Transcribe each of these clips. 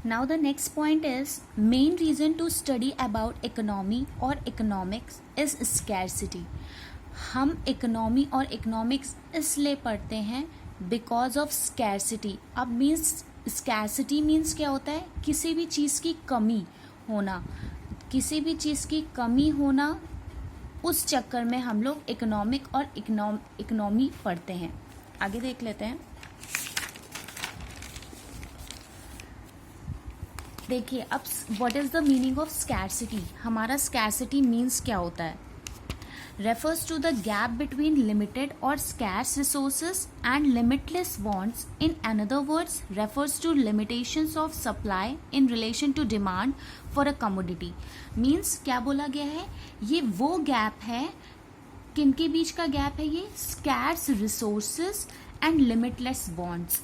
Now the next point is main reason to study about economy or economics is scarcity. हम economy और economics इसलिए पढ़ते हैं because of scarcity. अब means scarcity means क्या होता है? किसी भी चीज़ की कमी होना, किसी भी चीज़ की कमी होना. उस चक्कर में हम लोग इकोनॉमिक और इकोनॉमी पढ़ते हैं. आगे देख लेते हैं. देखिए अब what is the meaning of scarcity. हमारा स्कैरसिटी मीन्स क्या होता है? refers to the gap between limited or scarce resources and limitless wants. In another words, refers to limitations of supply in relation to demand for a commodity. Means क्या बोला गया है? ये वो गैप है, किनके बीच का गैप है ये? scarce resources and limitless wants.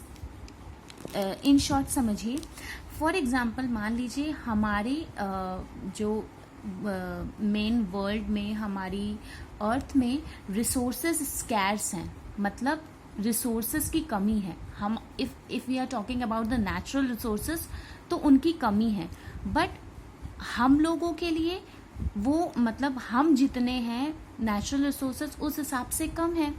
In short समझिए. फॉर एग्जाम्पल मान लीजिए हमारे जो मेन वर्ल्ड में, हमारी अर्थ में रिसोर्सेज स्कैर्स हैं, मतलब रिसोर्सेज की कमी है. हम if we are talking about the natural resources तो उनकी कमी है, बट हम लोगों के लिए वो मतलब हम जितने हैं नेचुरल रिसोर्सेज उस हिसाब से कम है.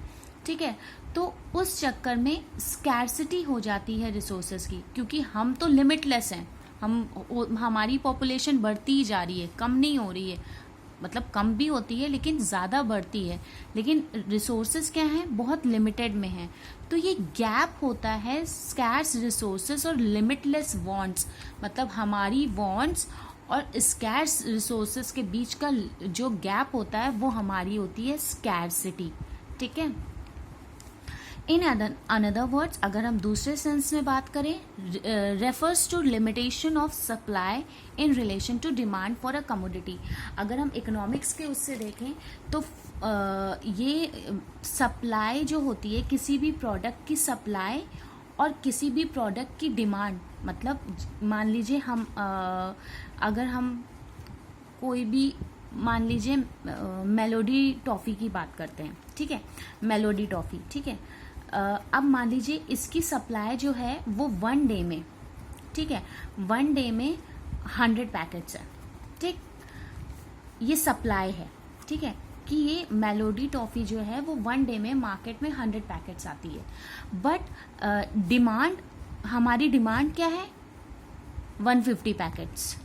ठीक है, तो उस चक्कर में स्कैरसिटी हो जाती है रिसोर्सेज की, क्योंकि हम तो लिमिटलेस हैं. हमारी पॉपुलेशन बढ़ती ही जा रही है, कम नहीं हो रही है. मतलब कम भी होती है लेकिन ज़्यादा बढ़ती है, लेकिन रिसोर्सेज क्या हैं? बहुत लिमिटेड में हैं. तो ये गैप होता है स्कैर्स रिसोर्सेज और लिमिटलेस वांट्स. मतलब हमारी वांट्स और स्कैर्स रिसोर्सेज के बीच का जो गैप होता है वो हमारी होती है स्कैरसिटी. ठीक है. इन अनदर वर्ड्स, अगर हम दूसरे सेंस में बात करें, refers to limitation of supply in relation to demand for a commodity. अगर हम इकोनॉमिक्स के उससे देखें तो ये सप्लाई जो होती है, किसी भी प्रोडक्ट की सप्लाई और किसी भी प्रोडक्ट की डिमांड. मतलब मान लीजिए हम अगर हम कोई भी, मान लीजिए मेलोडी टॉफ़ी की बात करते हैं. ठीक है, मेलोडी टॉफ़ी. ठीक है, अब मान लीजिए इसकी सप्लाई जो है वो 1 डे में, ठीक है, 1 डे में 100 पैकेट्स है. ठीक, ये सप्लाई है. ठीक है, कि ये मेलोडी टॉफ़ी जो है वो 1 डे में मार्केट में 100 पैकेट्स आती है. बट डिमांड, हमारी डिमांड क्या है? 150 पैकेट्स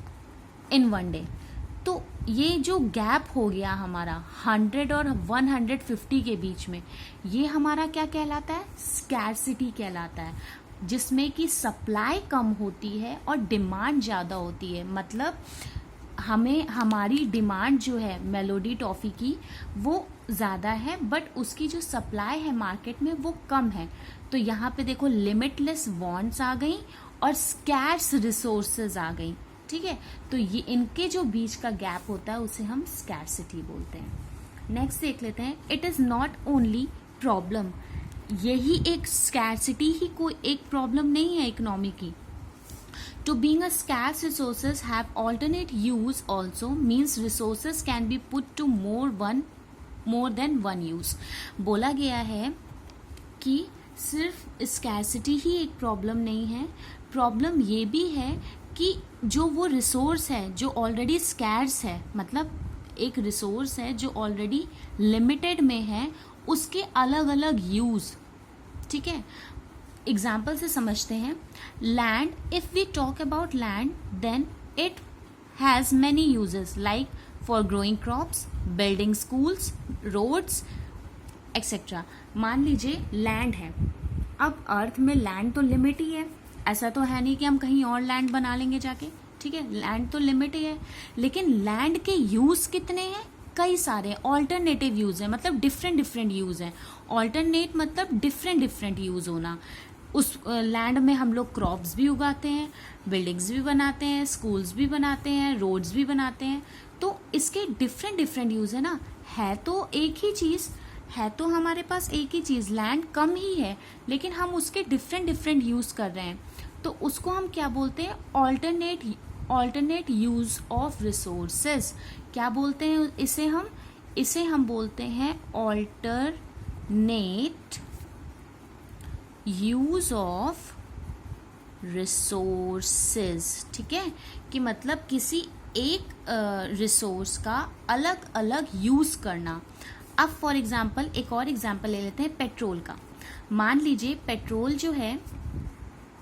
इन 1 डे. तो ये जो गैप हो गया हमारा 100 और 150 के बीच में, ये हमारा क्या कहलाता है? स्कैरसिटी कहलाता है, जिसमें कि सप्लाई कम होती है और डिमांड ज़्यादा होती है. मतलब हमें हमारी डिमांड जो है मेलोडी टॉफ़ी की वो ज़्यादा है, बट उसकी जो सप्लाई है मार्केट में वो कम है. तो यहाँ पे देखो लिमिटलेस वांट्स आ गई और स्कैर्स रिसोर्सेज आ गई. ठीक है, तो ये इनके जो बीच का गैप होता है उसे हम स्कैरसिटी बोलते हैं. नेक्स्ट देख लेते हैं. It is not only problem. यही एक स्कैरसिटी ही कोई एक प्रॉब्लम नहीं है इकोनॉमी की. To being a scarce resources have alternate use also means resources can be put to more than one use. बोला गया है कि सिर्फ स्कैरसिटी ही एक प्रॉब्लम नहीं है, प्रॉब्लम ये भी है कि जो वो रिसोर्स है जो ऑलरेडी स्कैर्स है, मतलब एक रिसोर्स है जो ऑलरेडी लिमिटेड में है, उसके अलग अलग यूज़. ठीक है, एग्जाम्पल से समझते हैं. Land, if we talk about land then it has many uses like for growing crops, building schools, roads etcetera. मान लीजिए लैंड है. अब अर्थ में लैंड तो लिमिट ही है, ऐसा तो है नहीं कि हम कहीं और लैंड बना लेंगे जाके. ठीक है, लैंड तो लिमिट ही है, लेकिन लैंड के यूज कितने हैं? कई सारे ऑल्टरनेटिव यूज है, मतलब डिफरेंट यूज है. ऑल्टरनेट मतलब डिफरेंट यूज होना. उस लैंड में हम लोग क्रॉप्स भी उगाते हैं, बिल्डिंग्स भी बनाते हैं, स्कूल्स भी बनाते हैं, रोड्स भी बनाते हैं. तो इसके डिफरेंट यूज है ना. है तो एक ही चीज़, है तो हमारे पास एक ही चीज़, लैंड कम ही है, लेकिन हम उसके डिफरेंट यूज़ कर रहे हैं. तो उसको हम क्या बोलते हैं? Alternate use of resources. क्या बोलते हैं इसे हम बोलते हैं ऑल्टरनेट यूज ऑफ रिसोर्सेज, ठीक है, कि मतलब किसी एक रिसोर्स का अलग अलग यूज़ करना। अब फॉर एग्जांपल एक और एग्जांपल ले लेते हैं पेट्रोल का। मान लीजिए पेट्रोल जो है